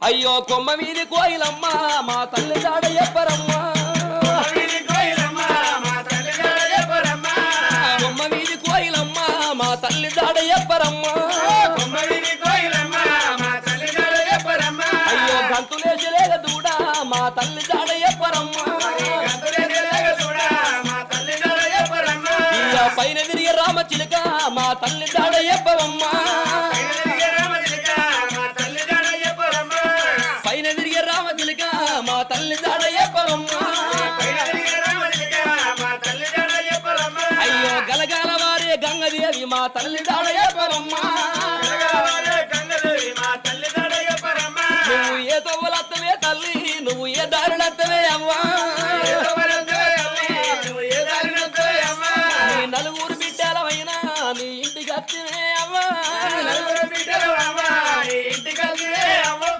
అయ్యో కొమ్మ మీది కోయిలమ్మ మా తల్లి జాడ చెప్పరమ్మ కొమ్మ మీది కోయిలమ్మ మా తల్లి జాడ చెప్పరమ్మ అయ్యో గంతులేసలేక దూడా మా తల్లి జాడ చెప్పరమ్మ పైన తిరిగి రామచిలుక మా తల్లి జాడ చెప్పవమ్మ పైన తిరిగి రామచిలుక మా తల్లి జాడ చెప్పవమ్మ అయ్యో గలగాల వారే గంగదేవి మా తల్లి జాడ చెప్పవమ్మ నువ్వు ఏ తవ్వలత్తవే తల్లి నువ్వు ఏ దారులత్తవే అవ్వా